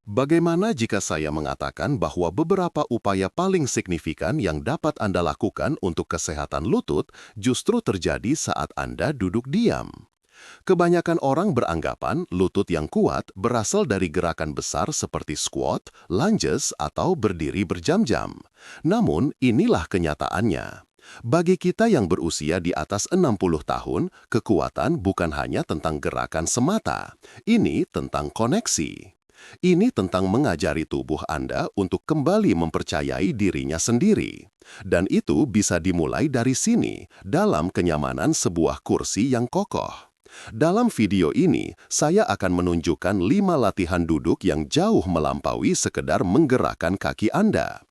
Bagaimana jika saya mengatakan bahwa beberapa upaya paling signifikan yang dapat Anda lakukan untuk kesehatan lutut justru terjadi saat Anda duduk diam? Kebanyakan orang beranggapan lutut yang kuat berasal dari gerakan besar seperti squat, lunges, atau berdiri berjam-jam. Namun, inilah kenyataannya. Bagi kita yang berusia di atas 60 tahun, kekuatan bukan hanya tentang gerakan semata. Ini tentang koneksi. Ini tentang mengajari tubuh Anda untuk kembali mempercayai dirinya sendiri. Dan itu bisa dimulai dari sini, dalam kenyamanan sebuah kursi yang kokoh. Dalam video ini, saya akan menunjukkan 5 latihan duduk yang jauh melampaui sekedar menggerakkan kaki Anda.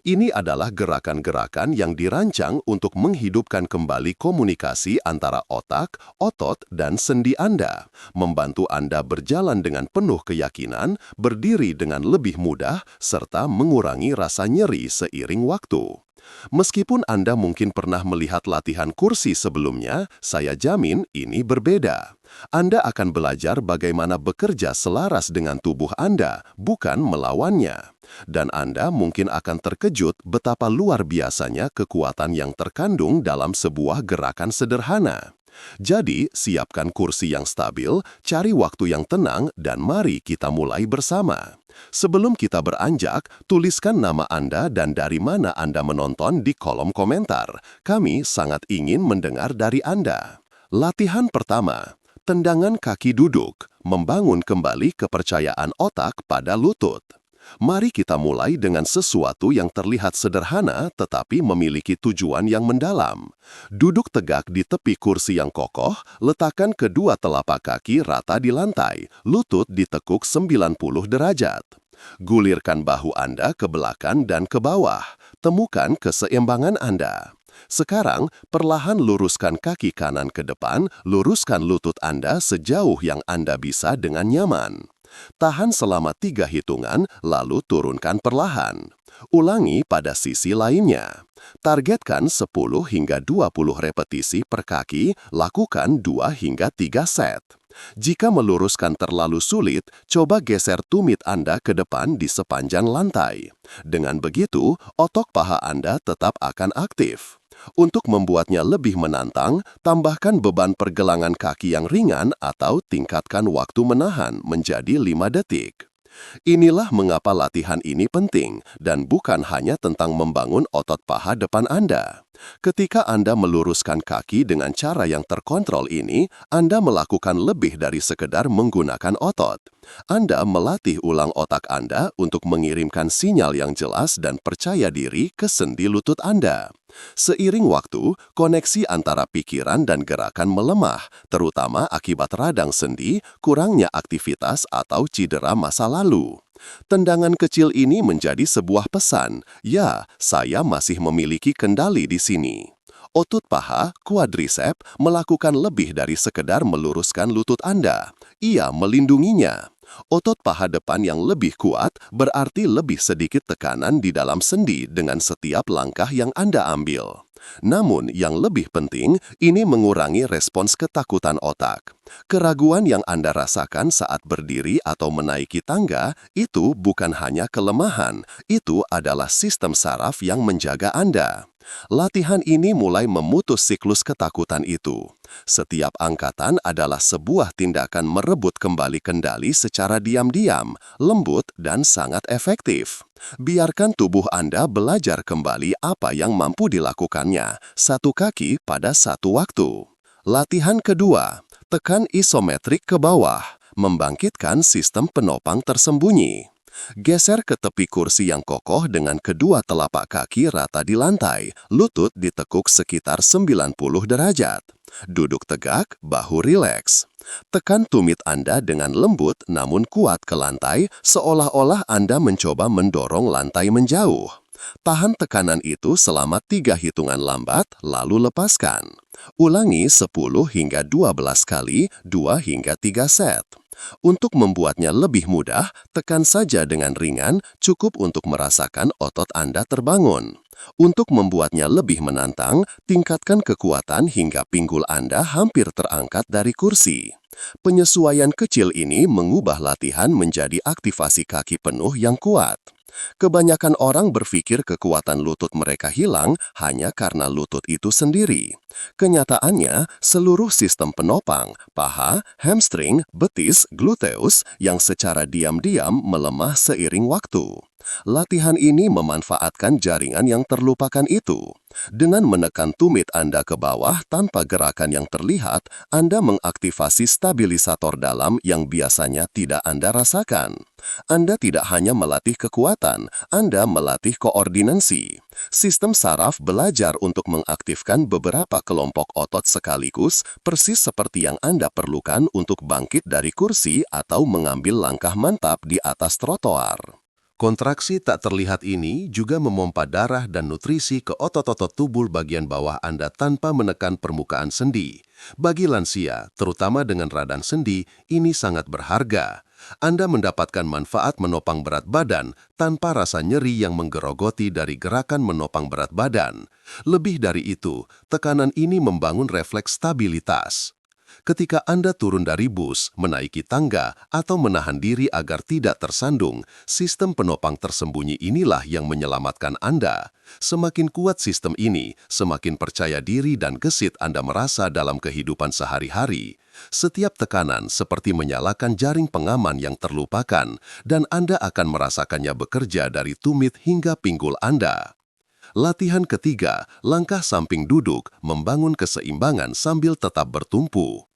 Ini adalah gerakan-gerakan yang dirancang untuk menghidupkan kembali komunikasi antara otak, otot, dan sendi Anda, membantu Anda berjalan dengan penuh keyakinan, berdiri dengan lebih mudah, serta mengurangi rasa nyeri seiring waktu. Meskipun Anda mungkin pernah melihat latihan kursi sebelumnya, saya jamin ini berbeda. Anda akan belajar bagaimana bekerja selaras dengan tubuh Anda, bukan melawannya. Dan Anda mungkin akan terkejut betapa luar biasanya kekuatan yang terkandung dalam sebuah gerakan sederhana. Jadi, siapkan kursi yang stabil, cari waktu yang tenang, dan mari kita mulai bersama. Sebelum kita beranjak, tuliskan nama Anda dan dari mana Anda menonton di kolom komentar. Kami sangat ingin mendengar dari Anda. Latihan pertama, tendangan kaki duduk, membangun kembali kepercayaan otak pada lutut. Mari kita mulai dengan sesuatu yang terlihat sederhana tetapi memiliki tujuan yang mendalam. Duduk tegak di tepi kursi yang kokoh, letakkan kedua telapak kaki rata di lantai, lutut ditekuk 90 derajat. Gulirkan bahu Anda ke belakang dan ke bawah, temukan keseimbangan Anda. Sekarang, perlahan luruskan kaki kanan ke depan, luruskan lutut Anda sejauh yang Anda bisa dengan nyaman. Tahan selama 3 hitungan, lalu turunkan perlahan. Ulangi pada sisi lainnya. Targetkan 10 hingga 20 repetisi per kaki, lakukan 2 hingga 3 set. Jika meluruskan terlalu sulit, coba geser tumit Anda ke depan di sepanjang lantai. Dengan begitu, otot paha Anda tetap akan aktif. Untuk membuatnya lebih menantang, tambahkan beban pergelangan kaki yang ringan atau tingkatkan waktu menahan menjadi 5 detik. Inilah mengapa latihan ini penting dan bukan hanya tentang membangun otot paha depan Anda. Ketika Anda meluruskan kaki dengan cara yang terkontrol ini, Anda melakukan lebih dari sekedar menggunakan otot. Anda melatih ulang otak Anda untuk mengirimkan sinyal yang jelas dan percaya diri ke sendi lutut Anda. Seiring waktu, koneksi antara pikiran dan gerakan melemah, terutama akibat radang sendi, kurangnya aktivitas atau cedera masa lalu. Tendangan kecil ini menjadi sebuah pesan, ya, saya masih memiliki kendali di sini. Otot paha, quadricep, melakukan lebih dari sekedar meluruskan lutut Anda. Ia melindunginya. Otot paha depan yang lebih kuat berarti lebih sedikit tekanan di dalam sendi dengan setiap langkah yang Anda ambil. Namun, yang lebih penting, ini mengurangi respons ketakutan otak. Keraguan yang Anda rasakan saat berdiri atau menaiki tangga, itu bukan hanya kelemahan, itu adalah sistem saraf yang menjaga Anda. Latihan ini mulai memutus siklus ketakutan itu. Setiap angkatan adalah sebuah tindakan merebut kembali kendali secara diam-diam, lembut, dan sangat efektif. Biarkan tubuh Anda belajar kembali apa yang mampu dilakukannya, satu kaki pada satu waktu. Latihan kedua, tekan isometrik ke bawah, membangkitkan sistem penopang tersembunyi. Geser ke tepi kursi yang kokoh dengan kedua telapak kaki rata di lantai, lutut ditekuk sekitar 90 derajat. Duduk tegak, bahu rileks. Tekan tumit Anda dengan lembut namun kuat ke lantai, seolah-olah Anda mencoba mendorong lantai menjauh. Tahan tekanan itu selama 3 hitungan lambat, lalu lepaskan. Ulangi 10 hingga 12 kali, 2 hingga 3 set. Untuk membuatnya lebih mudah, tekan saja dengan ringan, cukup untuk merasakan otot Anda terbangun. Untuk membuatnya lebih menantang, tingkatkan kekuatan hingga pinggul Anda hampir terangkat dari kursi. Penyesuaian kecil ini mengubah latihan menjadi aktivasi kaki penuh yang kuat. Kebanyakan orang berpikir kekuatan lutut mereka hilang hanya karena lutut itu sendiri. Kenyataannya, seluruh sistem penopang, paha, hamstring, betis, gluteus yang secara diam-diam melemah seiring waktu. Latihan ini memanfaatkan jaringan yang terlupakan itu. Dengan menekan tumit Anda ke bawah tanpa gerakan yang terlihat, Anda mengaktifasi stabilisator dalam yang biasanya tidak Anda rasakan. Anda tidak hanya melatih kekuatan, Anda melatih koordinasi. Sistem saraf belajar untuk mengaktifkan beberapa kelompok otot sekaligus, persis seperti yang Anda perlukan untuk bangkit dari kursi atau mengambil langkah mantap di atas trotoar. Kontraksi tak terlihat ini juga memompa darah dan nutrisi ke otot-otot tubuh bagian bawah Anda tanpa menekan permukaan sendi. Bagi lansia, terutama dengan radang sendi, ini sangat berharga. Anda mendapatkan manfaat menopang berat badan tanpa rasa nyeri yang menggerogoti dari gerakan menopang berat badan. Lebih dari itu, tekanan ini membangun refleks stabilitas. Ketika Anda turun dari bus, menaiki tangga, atau menahan diri agar tidak tersandung, sistem penopang tersembunyi inilah yang menyelamatkan Anda. Semakin kuat sistem ini, semakin percaya diri dan gesit Anda merasa dalam kehidupan sehari-hari. Setiap tekanan seperti menyalakan jaring pengaman yang terlupakan, dan Anda akan merasakannya bekerja dari tumit hingga pinggul Anda. Latihan ketiga, langkah samping duduk, membangun keseimbangan sambil tetap bertumpu.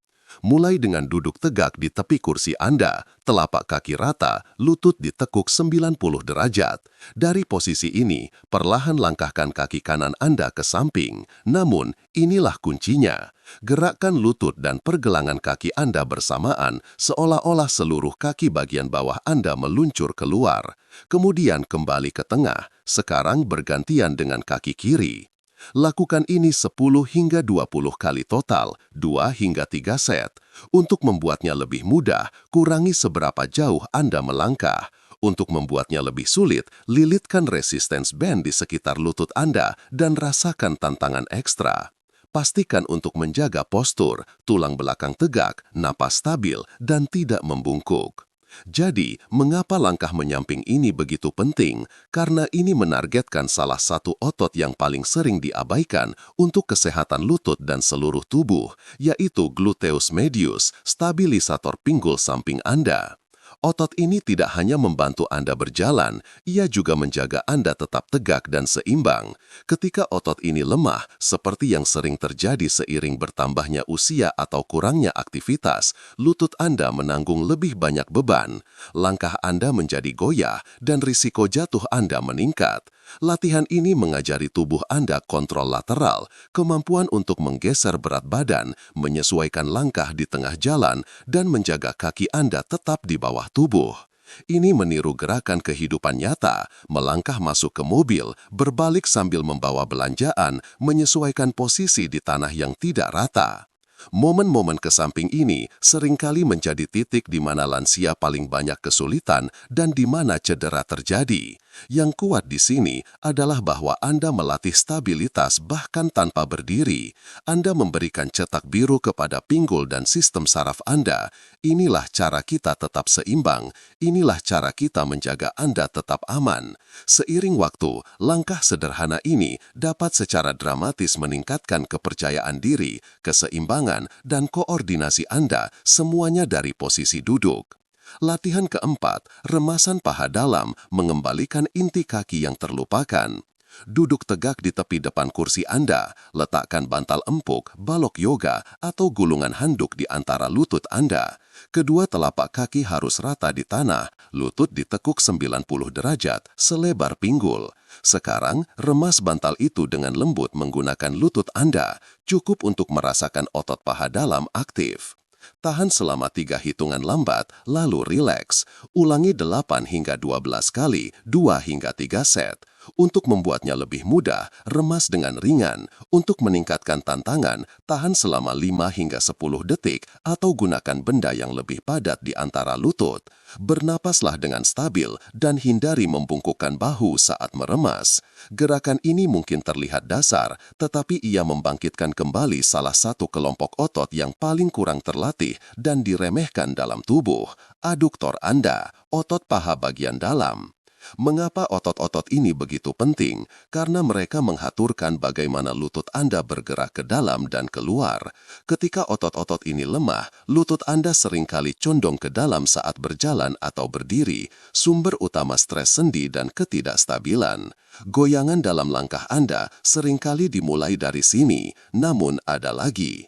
Mulai dengan duduk tegak di tepi kursi Anda, telapak kaki rata, lutut ditekuk 90 derajat. Dari posisi ini, perlahan langkahkan kaki kanan Anda ke samping. Namun, inilah kuncinya. Gerakkan lutut dan pergelangan kaki Anda bersamaan, seolah-olah seluruh kaki bagian bawah Anda meluncur keluar. Kemudian kembali ke tengah, sekarang bergantian dengan kaki kiri. Lakukan ini 10 hingga 20 kali total, 2 hingga 3 set. Untuk membuatnya lebih mudah, kurangi seberapa jauh Anda melangkah. Untuk membuatnya lebih sulit, lilitkan resistance band di sekitar lutut Anda dan rasakan tantangan ekstra. Pastikan untuk menjaga postur, tulang belakang tegak, napas stabil, dan tidak membungkuk. Jadi, mengapa langkah menyamping ini begitu penting? Karena ini menargetkan salah satu otot yang paling sering diabaikan untuk kesehatan lutut dan seluruh tubuh, yaitu gluteus medius, stabilisator pinggul samping Anda. Otot ini tidak hanya membantu Anda berjalan, ia juga menjaga Anda tetap tegak dan seimbang. Ketika otot ini lemah, seperti yang sering terjadi seiring bertambahnya usia atau kurangnya aktivitas, lutut Anda menanggung lebih banyak beban. Langkah Anda menjadi goyah dan risiko jatuh Anda meningkat. Latihan ini mengajari tubuh Anda kontrol lateral, kemampuan untuk menggeser berat badan, menyesuaikan langkah di tengah jalan, dan menjaga kaki Anda tetap di bawah tubuh. Ini meniru gerakan kehidupan nyata, melangkah masuk ke mobil, berbalik sambil membawa belanjaan, menyesuaikan posisi di tanah yang tidak rata. Momen-momen ke samping ini seringkali menjadi titik di mana lansia paling banyak kesulitan dan di mana cedera terjadi. Yang kuat di sini adalah bahwa Anda melatih stabilitas bahkan tanpa berdiri. Anda memberikan cetak biru kepada pinggul dan sistem saraf Anda. Inilah cara kita tetap seimbang. Inilah cara kita menjaga Anda tetap aman. Seiring waktu, langkah sederhana ini dapat secara dramatis meningkatkan kepercayaan diri, keseimbangan, dan koordinasi Anda, semuanya dari posisi duduk. Latihan keempat, remasan paha dalam, mengembalikan inti kaki yang terlupakan. Duduk tegak di tepi depan kursi Anda, letakkan bantal empuk, balok yoga, atau gulungan handuk di antara lutut Anda. Kedua telapak kaki harus rata di tanah, lutut ditekuk 90 derajat, selebar pinggul. Sekarang, remas bantal itu dengan lembut menggunakan lutut Anda, cukup untuk merasakan otot paha dalam aktif. Tahan selama 3 hitungan lambat, lalu rileks. Ulangi 8 hingga 12 kali, 2 hingga 3 set. Untuk membuatnya lebih mudah, remas dengan ringan. Untuk meningkatkan tantangan, tahan selama 5 hingga 10 detik atau gunakan benda yang lebih padat di antara lutut. Bernapaslah dengan stabil dan hindari membungkukkan bahu saat meremas. Gerakan ini mungkin terlihat dasar, tetapi ia membangkitkan kembali salah satu kelompok otot yang paling kurang terlatih dan diremehkan dalam tubuh, aduktor Anda, otot paha bagian dalam. Mengapa otot-otot ini begitu penting? Karena mereka mengaturkan bagaimana lutut Anda bergerak ke dalam dan keluar. Ketika otot-otot ini lemah, lutut Anda seringkali condong ke dalam saat berjalan atau berdiri, sumber utama stres sendi dan ketidakstabilan. Goyangan dalam langkah Anda seringkali dimulai dari sini, namun ada lagi.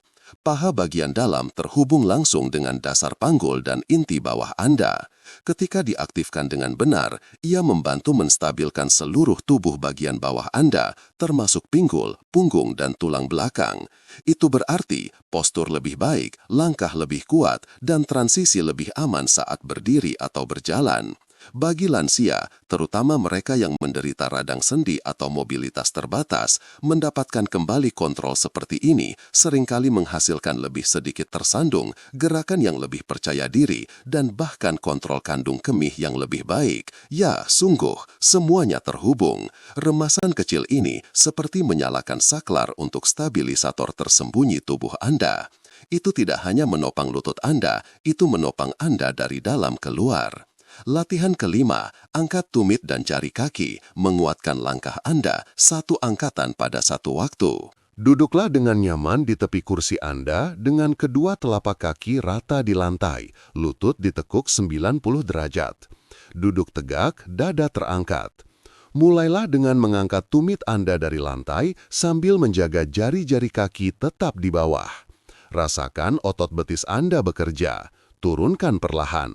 Paha bagian dalam terhubung langsung dengan dasar panggul dan inti bawah Anda. Ketika diaktifkan dengan benar, ia membantu menstabilkan seluruh tubuh bagian bawah Anda, termasuk pinggul, punggung, dan tulang belakang. Itu berarti postur lebih baik, langkah lebih kuat, dan transisi lebih aman saat berdiri atau berjalan. Bagi lansia, terutama mereka yang menderita radang sendi atau mobilitas terbatas, mendapatkan kembali kontrol seperti ini seringkali menghasilkan lebih sedikit tersandung, gerakan yang lebih percaya diri, dan bahkan kontrol kandung kemih yang lebih baik. Ya, sungguh, semuanya terhubung. Remasan kecil ini seperti menyalakan saklar untuk stabilisator tersembunyi tubuh Anda. Itu tidak hanya menopang lutut Anda, itu menopang Anda dari dalam keluar. Latihan kelima, angkat tumit dan jari kaki, menguatkan langkah Anda satu angkatan pada satu waktu. Duduklah dengan nyaman di tepi kursi Anda dengan kedua telapak kaki rata di lantai, lutut ditekuk 90 derajat. Duduk tegak, dada terangkat. Mulailah dengan mengangkat tumit Anda dari lantai sambil menjaga jari-jari kaki tetap di bawah. Rasakan otot betis Anda bekerja, turunkan perlahan.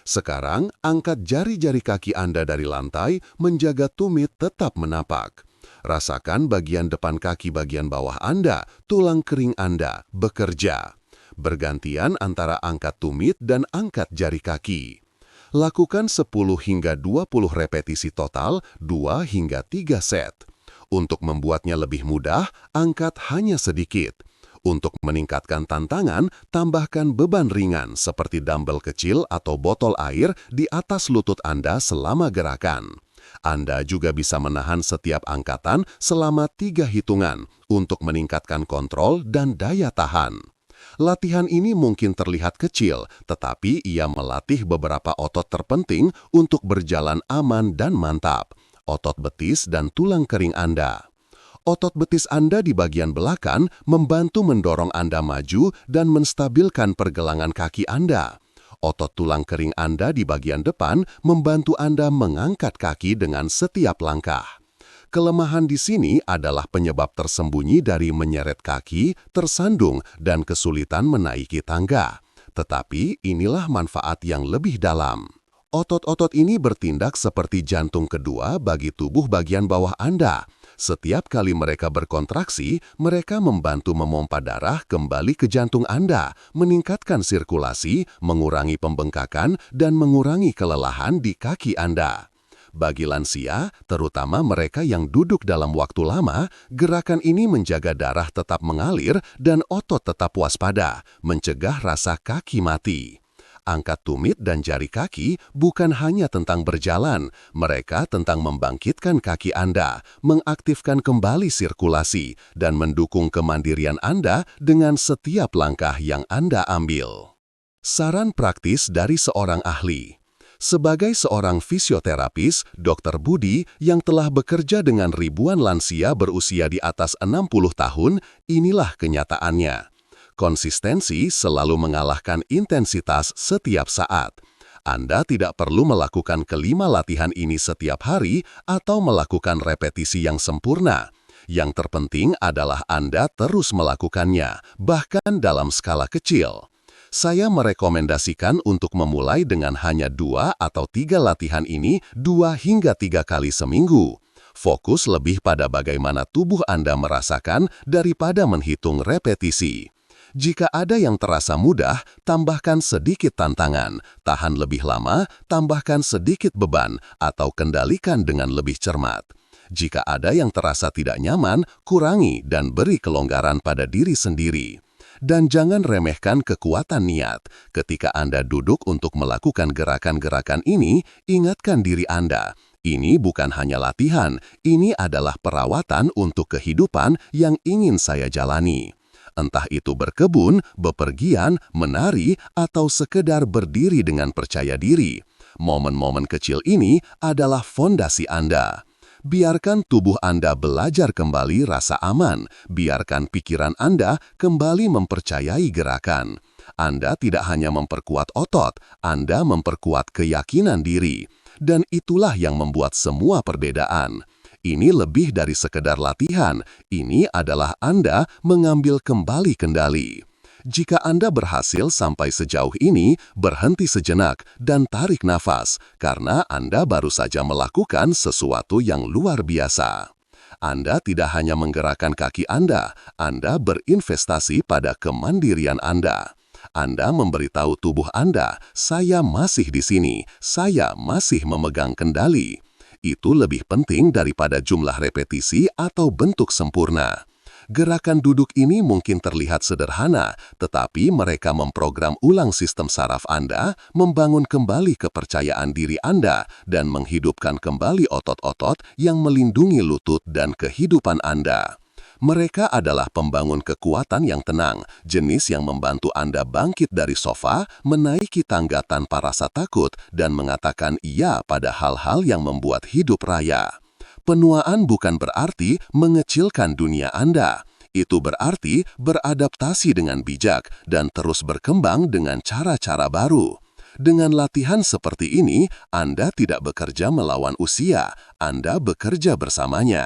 Sekarang, angkat jari-jari kaki Anda dari lantai, menjaga tumit tetap menapak. Rasakan bagian depan kaki bagian bawah Anda, tulang kering Anda, bekerja. Bergantian antara angkat tumit dan angkat jari kaki. Lakukan 10 hingga 20 repetisi total, 2 hingga 3 set. Untuk membuatnya lebih mudah, angkat hanya sedikit. Untuk meningkatkan tantangan, tambahkan beban ringan seperti dumbbell kecil atau botol air di atas lutut Anda selama gerakan. Anda juga bisa menahan setiap angkatan selama 3 hitungan untuk meningkatkan kontrol dan daya tahan. Latihan ini mungkin terlihat kecil, tetapi ia melatih beberapa otot terpenting untuk berjalan aman dan mantap, otot betis dan tulang kering Anda. Otot betis Anda di bagian belakang membantu mendorong Anda maju dan menstabilkan pergelangan kaki Anda. Otot tulang kering Anda di bagian depan membantu Anda mengangkat kaki dengan setiap langkah. Kelemahan di sini adalah penyebab tersembunyi dari menyeret kaki, tersandung, dan kesulitan menaiki tangga. Tetapi inilah manfaat yang lebih dalam. Otot-otot ini bertindak seperti jantung kedua bagi tubuh bagian bawah Anda. Setiap kali mereka berkontraksi, mereka membantu memompa darah kembali ke jantung Anda, meningkatkan sirkulasi, mengurangi pembengkakan, dan mengurangi kelelahan di kaki Anda. Bagi lansia, terutama mereka yang duduk dalam waktu lama, gerakan ini menjaga darah tetap mengalir dan otot tetap waspada, mencegah rasa kaki mati. Angkat tumit dan jari kaki bukan hanya tentang berjalan, mereka tentang membangkitkan kaki Anda, mengaktifkan kembali sirkulasi, dan mendukung kemandirian Anda dengan setiap langkah yang Anda ambil. Saran praktis dari seorang ahli. Sebagai seorang fisioterapis, Dr. Budi yang telah bekerja dengan ribuan lansia berusia di atas 60 tahun, inilah kenyataannya. Konsistensi selalu mengalahkan intensitas setiap saat. Anda tidak perlu melakukan kelima latihan ini setiap hari atau melakukan repetisi yang sempurna. Yang terpenting adalah Anda terus melakukannya, bahkan dalam skala kecil. Saya merekomendasikan untuk memulai dengan hanya 2 atau 3 latihan ini 2 hingga 3 kali seminggu. Fokus lebih pada bagaimana tubuh Anda merasakan daripada menghitung repetisi. Jika ada yang terasa mudah, tambahkan sedikit tantangan, tahan lebih lama, tambahkan sedikit beban, atau kendalikan dengan lebih cermat. Jika ada yang terasa tidak nyaman, kurangi dan beri kelonggaran pada diri sendiri. Dan jangan remehkan kekuatan niat. Ketika Anda duduk untuk melakukan gerakan-gerakan ini, ingatkan diri Anda. Ini bukan hanya latihan, ini adalah perawatan untuk kehidupan yang ingin saya jalani. Entah itu berkebun, bepergian, menari, atau sekedar berdiri dengan percaya diri. Momen-momen kecil ini adalah fondasi Anda. Biarkan tubuh Anda belajar kembali rasa aman. Biarkan pikiran Anda kembali mempercayai gerakan. Anda tidak hanya memperkuat otot, Anda memperkuat keyakinan diri. Dan itulah yang membuat semua perbedaan. Ini lebih dari sekedar latihan. Ini adalah Anda mengambil kembali kendali. Jika Anda berhasil sampai sejauh ini, berhenti sejenak dan tarik nafas, karena Anda baru saja melakukan sesuatu yang luar biasa. Anda tidak hanya menggerakkan kaki Anda berinvestasi pada kemandirian Anda. Anda memberitahu tubuh Anda, saya masih di sini, saya masih memegang kendali. Itu lebih penting daripada jumlah repetisi atau bentuk sempurna. Gerakan duduk ini mungkin terlihat sederhana, tetapi mereka memprogram ulang sistem saraf Anda, membangun kembali kepercayaan diri Anda, dan menghidupkan kembali otot-otot yang melindungi lutut dan kehidupan Anda. Mereka adalah pembangun kekuatan yang tenang, jenis yang membantu Anda bangkit dari sofa, menaiki tangga tanpa rasa takut, dan mengatakan iya pada hal-hal yang membuat hidup raya. Penuaan bukan berarti mengecilkan dunia Anda. Itu berarti beradaptasi dengan bijak dan terus berkembang dengan cara-cara baru. Dengan latihan seperti ini, Anda tidak bekerja melawan usia, Anda bekerja bersamanya.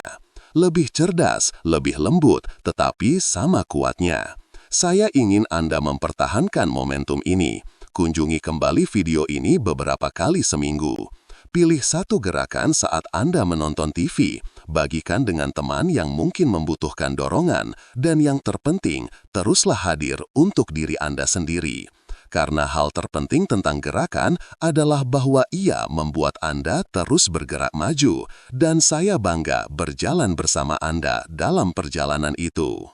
Lebih cerdas, lebih lembut, tetapi sama kuatnya. Saya ingin Anda mempertahankan momentum ini. Kunjungi kembali video ini beberapa kali seminggu. Pilih satu gerakan saat Anda menonton TV, bagikan dengan teman yang mungkin membutuhkan dorongan, dan yang terpenting, teruslah hadir untuk diri Anda sendiri. Karena hal terpenting tentang gerakan adalah bahwa ia membuat Anda terus bergerak maju, dan saya bangga berjalan bersama Anda dalam perjalanan itu.